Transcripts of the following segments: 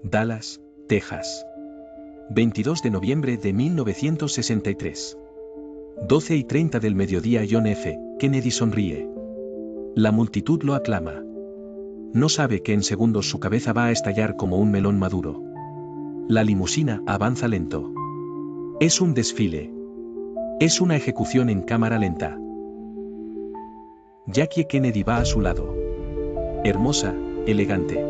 Dallas, Texas. 22 de noviembre de 1963. 12:30 del mediodía. John F. Kennedy sonríe. La multitud lo aclama. No sabe que en segundos su cabeza va a estallar como un melón maduro. La limusina avanza lento. Es un desfile. Es una ejecución en cámara lenta. Jackie Kennedy va a su lado. Hermosa, elegante.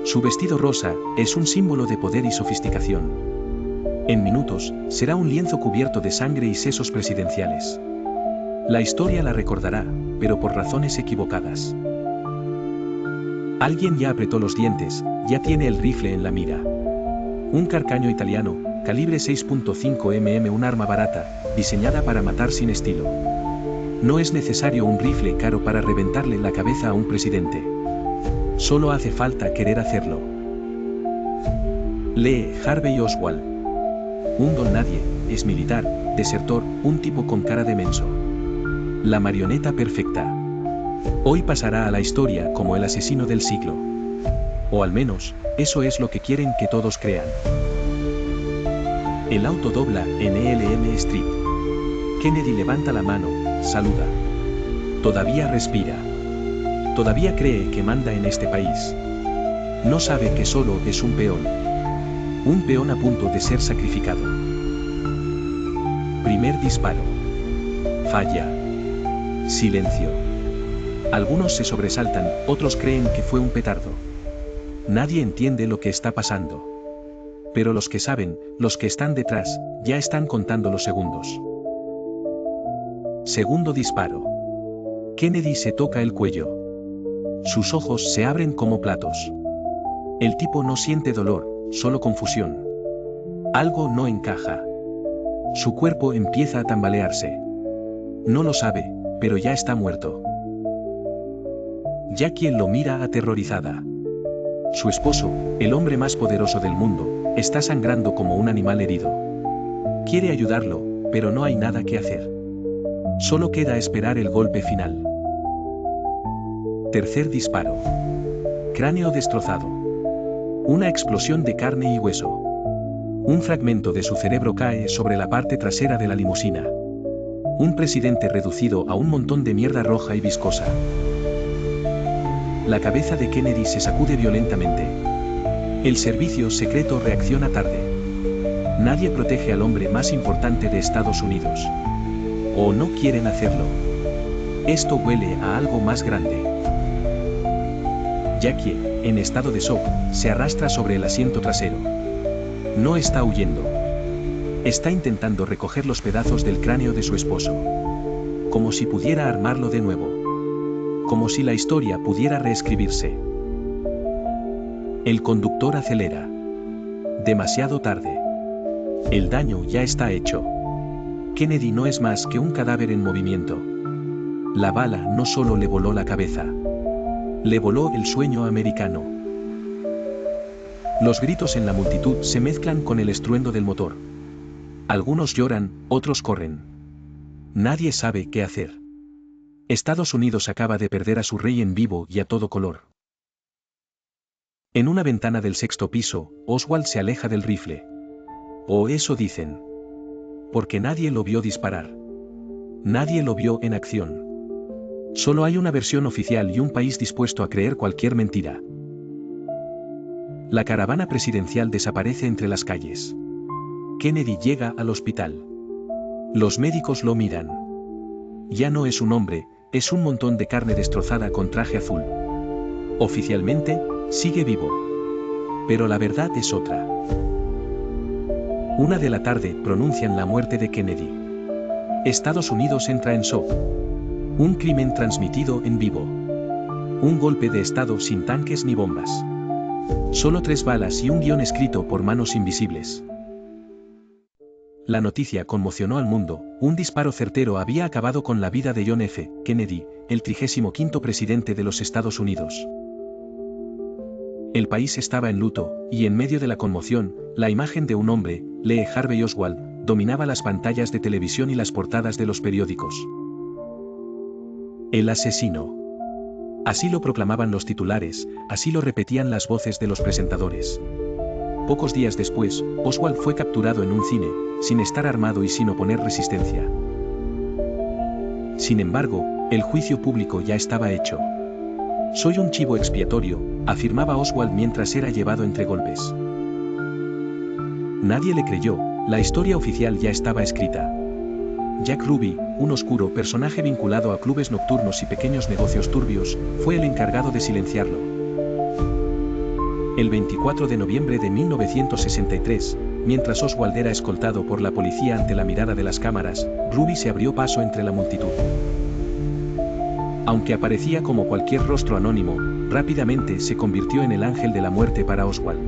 Su vestido rosa es un símbolo de poder y sofisticación. En minutos, será un lienzo cubierto de sangre y sesos presidenciales. La historia la recordará, pero por razones equivocadas. Alguien ya apretó los dientes, ya tiene el rifle en la mira. Un carcaño italiano, calibre 6.5 mm, un arma barata, diseñada para matar sin estilo. No es necesario un rifle caro para reventarle la cabeza a un presidente. Solo hace falta querer hacerlo. Lee Harvey Oswald. Un don nadie, es militar, desertor, un tipo con cara de menso. La marioneta perfecta. Hoy pasará a la historia como el asesino del siglo. O al menos, eso es lo que quieren que todos crean. El auto dobla en Elm Street. Kennedy levanta la mano, saluda. Todavía respira. Todavía cree que manda en este país. No sabe que solo es un peón. Un peón a punto de ser sacrificado. Primer disparo. Falla. Silencio. Algunos se sobresaltan, otros creen que fue un petardo. Nadie entiende lo que está pasando. Pero los que saben, los que están detrás, ya están contando los segundos. Segundo disparo. Kennedy se toca el cuello. Sus ojos se abren como platos. El tipo no siente dolor, solo confusión. Algo no encaja. Su cuerpo empieza a tambalearse. No lo sabe, pero ya está muerto. Jackie lo mira aterrorizada. Su esposo, el hombre más poderoso del mundo, está sangrando como un animal herido. Quiere ayudarlo, pero no hay nada que hacer. Solo queda esperar el golpe final. Tercer disparo. Cráneo destrozado. Una explosión de carne y hueso. Un fragmento de su cerebro cae sobre la parte trasera de la limusina. Un presidente reducido a un montón de mierda roja y viscosa. La cabeza de Kennedy se sacude violentamente. El servicio secreto reacciona tarde. Nadie protege al hombre más importante de Estados Unidos. O no quieren hacerlo. Esto huele a algo más grande. Jackie, en estado de shock, se arrastra sobre el asiento trasero. No está huyendo. Está intentando recoger los pedazos del cráneo de su esposo. Como si pudiera armarlo de nuevo. Como si la historia pudiera reescribirse. El conductor acelera. Demasiado tarde. El daño ya está hecho. Kennedy no es más que un cadáver en movimiento. La bala no solo le voló la cabeza. Le voló el sueño americano. Los gritos en la multitud se mezclan con el estruendo del motor. Algunos lloran, otros corren. Nadie sabe qué hacer. Estados Unidos acaba de perder a su rey en vivo y a todo color. En una ventana del sexto piso, Oswald se aleja del rifle. O eso dicen. Porque nadie lo vio disparar. Nadie lo vio en acción. Solo hay una versión oficial y un país dispuesto a creer cualquier mentira. La caravana presidencial desaparece entre las calles. Kennedy llega al hospital. Los médicos lo miran. Ya no es un hombre, es un montón de carne destrozada con traje azul. Oficialmente, sigue vivo. Pero la verdad es otra. 1 de la tarde pronuncian la muerte de Kennedy. Estados Unidos entra en shock. Un crimen transmitido en vivo. Un golpe de estado sin tanques ni bombas. Solo 3 balas y un guión escrito por manos invisibles. La noticia conmocionó al mundo. Un disparo certero había acabado con la vida de John F. Kennedy, el 35º presidente de los Estados Unidos. El país estaba en luto, y en medio de la conmoción, la imagen de un hombre, Lee Harvey Oswald, dominaba las pantallas de televisión y las portadas de los periódicos. El asesino. Así lo proclamaban los titulares, así lo repetían las voces de los presentadores. Pocos días después, Oswald fue capturado en un cine, sin estar armado y sin oponer resistencia. Sin embargo, el juicio público ya estaba hecho. Soy un chivo expiatorio, afirmaba Oswald mientras era llevado entre golpes. Nadie le creyó, la historia oficial ya estaba escrita. Jack Ruby, un oscuro personaje vinculado a clubes nocturnos y pequeños negocios turbios, fue el encargado de silenciarlo. El 24 de noviembre de 1963, mientras Oswald era escoltado por la policía ante la mirada de las cámaras, Ruby se abrió paso entre la multitud. Aunque aparecía como cualquier rostro anónimo, rápidamente se convirtió en el ángel de la muerte para Oswald.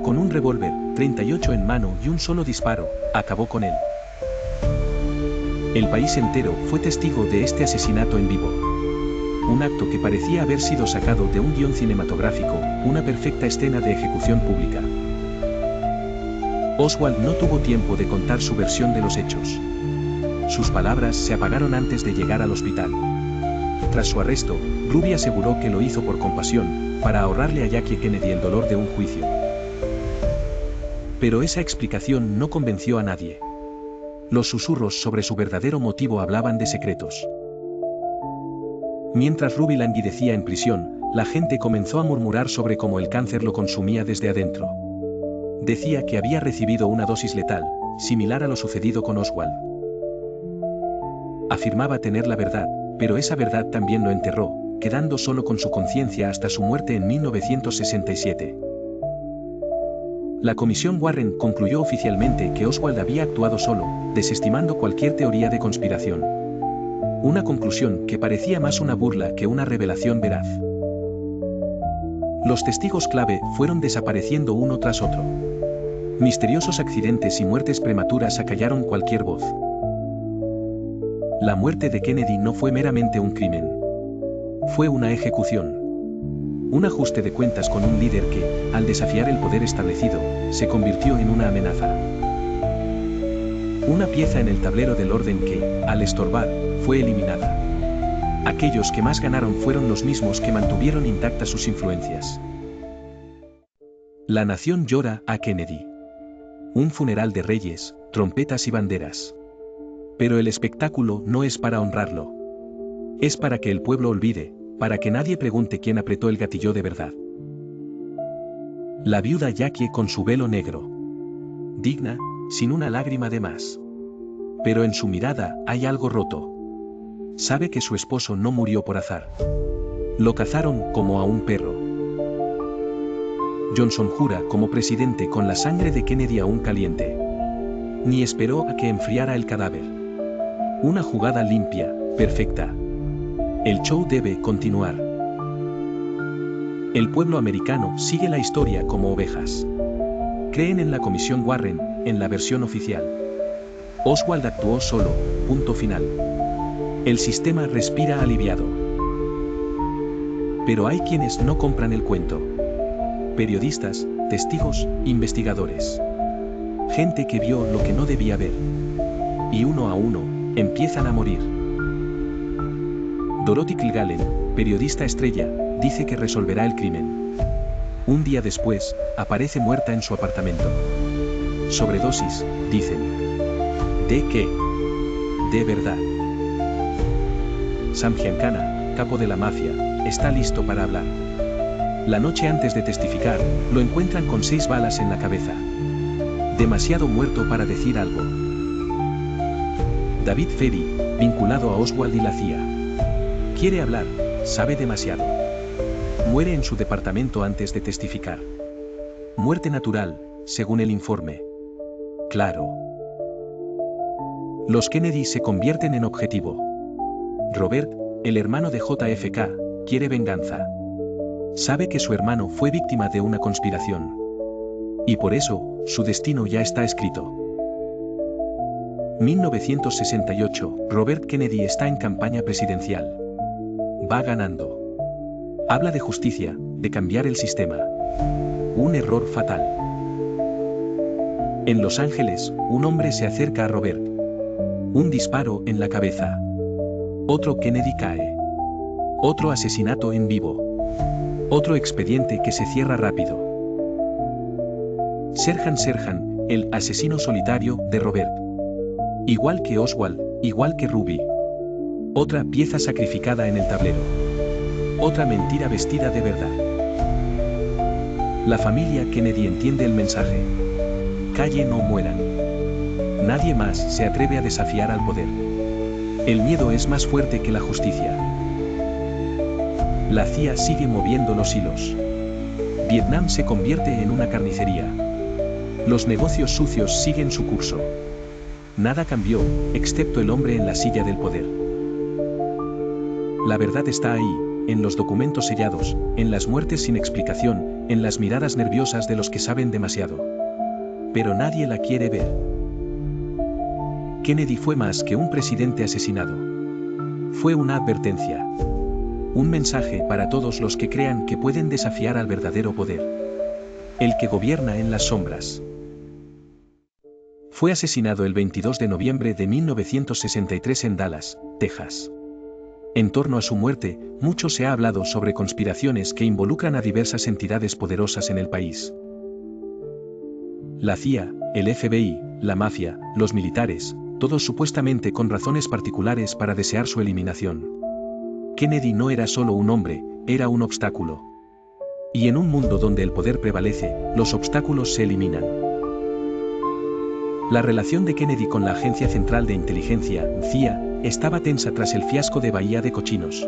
Con un revólver, 38 en mano y un solo disparo, acabó con él. El país entero fue testigo de este asesinato en vivo. Un acto que parecía haber sido sacado de un guión cinematográfico, una perfecta escena de ejecución pública. Oswald no tuvo tiempo de contar su versión de los hechos. Sus palabras se apagaron antes de llegar al hospital. Tras su arresto, Ruby aseguró que lo hizo por compasión, para ahorrarle a Jackie Kennedy el dolor de un juicio. Pero esa explicación no convenció a nadie. Los susurros sobre su verdadero motivo hablaban de secretos. Mientras Ruby languidecía en prisión, la gente comenzó a murmurar sobre cómo el cáncer lo consumía desde adentro. Decía que había recibido una dosis letal, similar a lo sucedido con Oswald. Afirmaba tener la verdad, pero esa verdad también lo enterró, quedando solo con su conciencia hasta su muerte en 1967. La Comisión Warren concluyó oficialmente que Oswald había actuado solo, desestimando cualquier teoría de conspiración. Una conclusión que parecía más una burla que una revelación veraz. Los testigos clave fueron desapareciendo uno tras otro. Misteriosos accidentes y muertes prematuras acallaron cualquier voz. La muerte de Kennedy no fue meramente un crimen. Fue una ejecución. Un ajuste de cuentas con un líder que, al desafiar el poder establecido, se convirtió en una amenaza. Una pieza en el tablero del orden que, al estorbar, fue eliminada. Aquellos que más ganaron fueron los mismos que mantuvieron intactas sus influencias. La nación llora a Kennedy. Un funeral de reyes, trompetas y banderas. Pero el espectáculo no es para honrarlo. Es para que el pueblo olvide, para que nadie pregunte quién apretó el gatillo de verdad. La viuda Jackie con su velo negro. Digna, sin una lágrima de más. Pero en su mirada hay algo roto. Sabe que su esposo no murió por azar. Lo cazaron como a un perro. Johnson jura como presidente con la sangre de Kennedy aún caliente. Ni esperó a que enfriara el cadáver. Una jugada limpia, perfecta. El show debe continuar. El pueblo americano sigue la historia como ovejas. Creen en la Comisión Warren, en la versión oficial. Oswald actuó solo, punto final. El sistema respira aliviado. Pero hay quienes no compran el cuento. Periodistas, testigos, investigadores. Gente que vio lo que no debía ver. Y uno a uno, empiezan a morir. Dorothy Kilgallen, periodista estrella, dice que resolverá el crimen. Un día después, aparece muerta en su apartamento. Sobredosis, dicen. ¿De qué? De verdad. Sam Giancana, capo de la mafia, está listo para hablar. La noche antes de testificar, lo encuentran con 6 balas en la cabeza. Demasiado muerto para decir algo. David Ferry, vinculado a Oswald y la CIA. Quiere hablar, sabe demasiado. Muere en su departamento antes de testificar. Muerte natural, según el informe. Claro. Los Kennedy se convierten en objetivo. Robert, el hermano de JFK, quiere venganza. Sabe que su hermano fue víctima de una conspiración. Y por eso, su destino ya está escrito. 1968, Robert Kennedy está en campaña presidencial. Va ganando. Habla de justicia, de cambiar el sistema. Un error fatal. En Los Ángeles, un hombre se acerca a Robert. Un disparo en la cabeza. Otro Kennedy cae. Otro asesinato en vivo. Otro expediente que se cierra rápido. Sirhan, el asesino solitario de Robert. Igual que Oswald, igual que Ruby. Otra pieza sacrificada en el tablero. Otra mentira vestida de verdad. La familia Kennedy entiende el mensaje. Callen o mueran. Nadie más se atreve a desafiar al poder. El miedo es más fuerte que la justicia. La CIA sigue moviendo los hilos. Vietnam se convierte en una carnicería. Los negocios sucios siguen su curso. Nada cambió, excepto el hombre en la silla del poder. La verdad está ahí, en los documentos sellados, en las muertes sin explicación, en las miradas nerviosas de los que saben demasiado. Pero nadie la quiere ver. Kennedy fue más que un presidente asesinado. Fue una advertencia. Un mensaje para todos los que crean que pueden desafiar al verdadero poder. El que gobierna en las sombras. Fue asesinado el 22 de noviembre de 1963 en Dallas, Texas. En torno a su muerte, mucho se ha hablado sobre conspiraciones que involucran a diversas entidades poderosas en el país. La CIA, el FBI, la mafia, los militares, todos supuestamente con razones particulares para desear su eliminación. Kennedy no era solo un hombre, era un obstáculo. Y en un mundo donde el poder prevalece, los obstáculos se eliminan. La relación de Kennedy con la Agencia Central de Inteligencia, CIA, estaba tensa tras el fiasco de Bahía de Cochinos.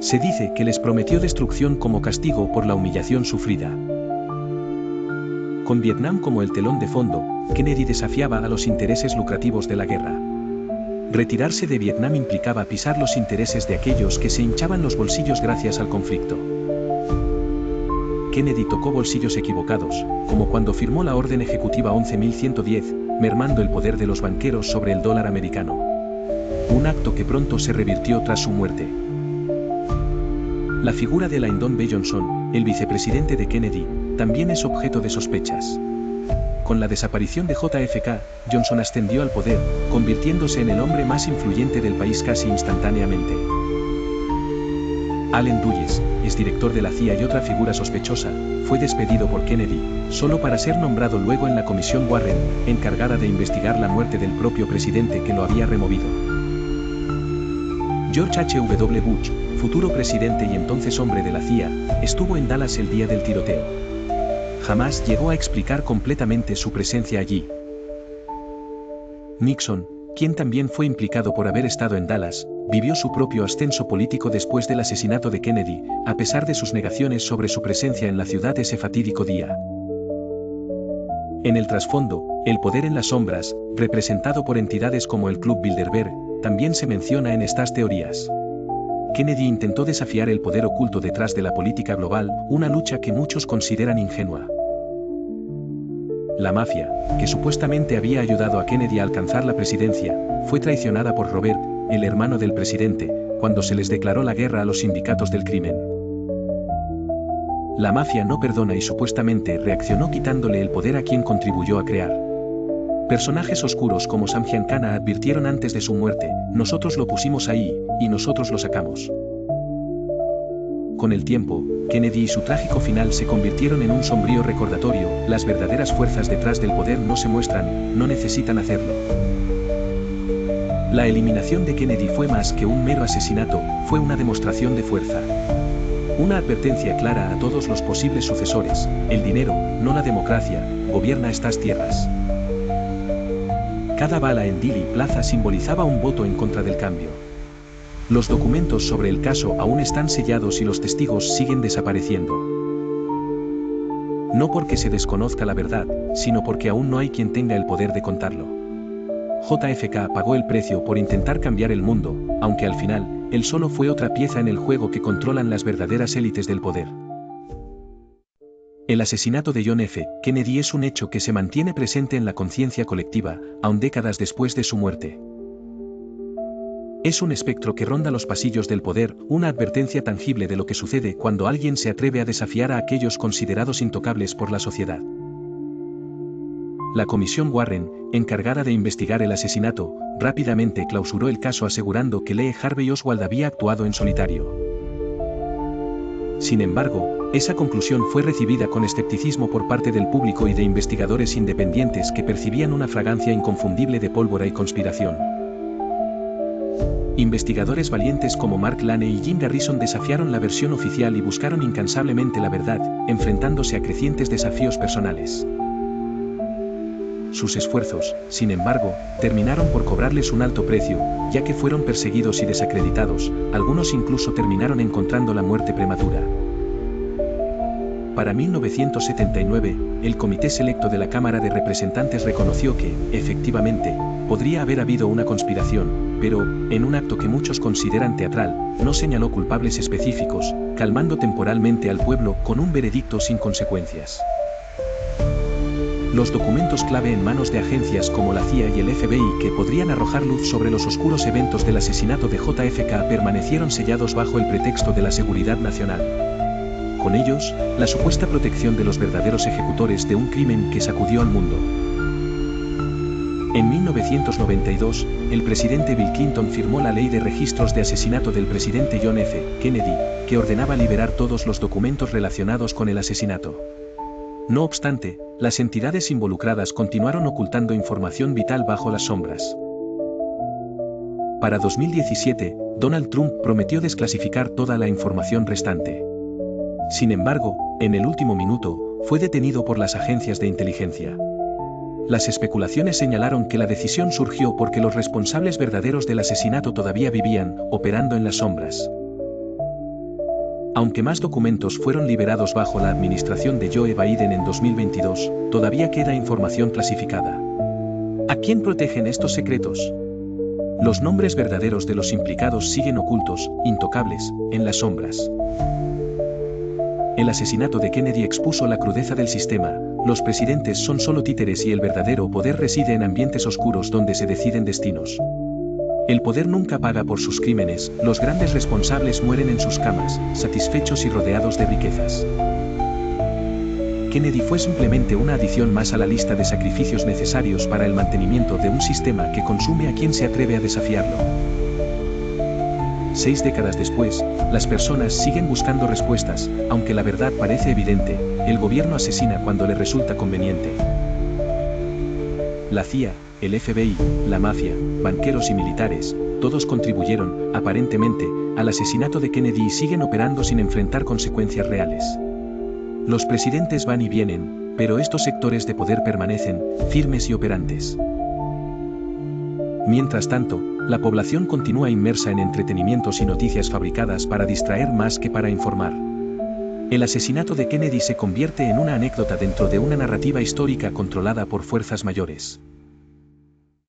Se dice que les prometió destrucción como castigo por la humillación sufrida. Con Vietnam como el telón de fondo, Kennedy desafiaba a los intereses lucrativos de la guerra. Retirarse de Vietnam implicaba pisar los intereses de aquellos que se hinchaban los bolsillos gracias al conflicto. Kennedy tocó bolsillos equivocados, como cuando firmó la Orden Ejecutiva 11.110, mermando el poder de los banqueros sobre el dólar americano. Un acto que pronto se revirtió tras su muerte. La figura de Lyndon B. Johnson, el vicepresidente de Kennedy, también es objeto de sospechas. Con la desaparición de JFK, Johnson ascendió al poder, convirtiéndose en el hombre más influyente del país casi instantáneamente. Allen Dulles, exdirector de la CIA y otra figura sospechosa, fue despedido por Kennedy, solo para ser nombrado luego en la Comisión Warren, encargada de investigar la muerte del propio presidente que lo había removido. George H.W. Bush, futuro presidente y entonces hombre de la CIA, estuvo en Dallas el día del tiroteo. Jamás llegó a explicar completamente su presencia allí. Nixon, quien también fue implicado por haber estado en Dallas, vivió su propio ascenso político después del asesinato de Kennedy, a pesar de sus negaciones sobre su presencia en la ciudad ese fatídico día. En el trasfondo, el poder en las sombras, representado por entidades como el Club Bilderberg, también se menciona en estas teorías. Kennedy intentó desafiar el poder oculto detrás de la política global, una lucha que muchos consideran ingenua. La mafia, que supuestamente había ayudado a Kennedy a alcanzar la presidencia, fue traicionada por Robert, el hermano del presidente, cuando se les declaró la guerra a los sindicatos del crimen. La mafia no perdona y supuestamente reaccionó quitándole el poder a quien contribuyó a crear. Personajes oscuros como Sam Giancana advirtieron antes de su muerte: nosotros lo pusimos ahí, y nosotros lo sacamos. Con el tiempo, Kennedy y su trágico final se convirtieron en un sombrío recordatorio: las verdaderas fuerzas detrás del poder no se muestran, no necesitan hacerlo. La eliminación de Kennedy fue más que un mero asesinato, fue una demostración de fuerza. Una advertencia clara a todos los posibles sucesores: el dinero, no la democracia, gobierna estas tierras. Cada bala en Dealey Plaza simbolizaba un voto en contra del cambio. Los documentos sobre el caso aún están sellados y los testigos siguen desapareciendo. No porque se desconozca la verdad, sino porque aún no hay quien tenga el poder de contarlo. JFK pagó el precio por intentar cambiar el mundo, aunque al final, él solo fue otra pieza en el juego que controlan las verdaderas élites del poder. El asesinato de John F. Kennedy es un hecho que se mantiene presente en la conciencia colectiva, aun décadas después de su muerte. Es un espectro que ronda los pasillos del poder, una advertencia tangible de lo que sucede cuando alguien se atreve a desafiar a aquellos considerados intocables por la sociedad. La Comisión Warren, encargada de investigar el asesinato, rápidamente clausuró el caso asegurando que Lee Harvey Oswald había actuado en solitario. Sin embargo, Esa conclusión fue recibida con escepticismo por parte del público y de investigadores independientes que percibían una fragancia inconfundible de pólvora y conspiración. Investigadores valientes como Mark Lane y Jim Garrison desafiaron la versión oficial y buscaron incansablemente la verdad, enfrentándose a crecientes desafíos personales. Sus esfuerzos, sin embargo, terminaron por cobrarles un alto precio, ya que fueron perseguidos y desacreditados, algunos incluso terminaron encontrando la muerte prematura. Para 1979, el Comité Selecto de la Cámara de Representantes reconoció que, efectivamente, podría haber habido una conspiración, pero, en un acto que muchos consideran teatral, no señaló culpables específicos, calmando temporalmente al pueblo con un veredicto sin consecuencias. Los documentos clave en manos de agencias como la CIA y el FBI que podrían arrojar luz sobre los oscuros eventos del asesinato de JFK permanecieron sellados bajo el pretexto de la seguridad nacional. Con ellos, la supuesta protección de los verdaderos ejecutores de un crimen que sacudió al mundo. En 1992, el presidente Bill Clinton firmó la Ley de Registros de Asesinato del presidente John F. Kennedy, que ordenaba liberar todos los documentos relacionados con el asesinato. No obstante, las entidades involucradas continuaron ocultando información vital bajo las sombras. Para 2017, Donald Trump prometió desclasificar toda la información restante. Sin embargo, en el último minuto, fue detenido por las agencias de inteligencia. Las especulaciones señalaron que la decisión surgió porque los responsables verdaderos del asesinato todavía vivían, operando en las sombras. Aunque más documentos fueron liberados bajo la administración de Joe Biden en 2022, todavía queda información clasificada. ¿A quién protegen estos secretos? Los nombres verdaderos de los implicados siguen ocultos, intocables, en las sombras. El asesinato de Kennedy expuso la crudeza del sistema. Los presidentes son solo títeres y el verdadero poder reside en ambientes oscuros donde se deciden destinos. El poder nunca paga por sus crímenes, los grandes responsables mueren en sus camas, satisfechos y rodeados de riquezas. Kennedy fue simplemente una adición más a la lista de sacrificios necesarios para el mantenimiento de un sistema que consume a quien se atreve a desafiarlo. 6 décadas después, las personas siguen buscando respuestas, aunque la verdad parece evidente, el gobierno asesina cuando le resulta conveniente. La CIA, el FBI, la mafia, banqueros y militares, todos contribuyeron, aparentemente, al asesinato de Kennedy y siguen operando sin enfrentar consecuencias reales. Los presidentes van y vienen, pero estos sectores de poder permanecen, firmes y operantes. Mientras tanto, la población continúa inmersa en entretenimientos y noticias fabricadas para distraer más que para informar. El asesinato de Kennedy se convierte en una anécdota dentro de una narrativa histórica controlada por fuerzas mayores.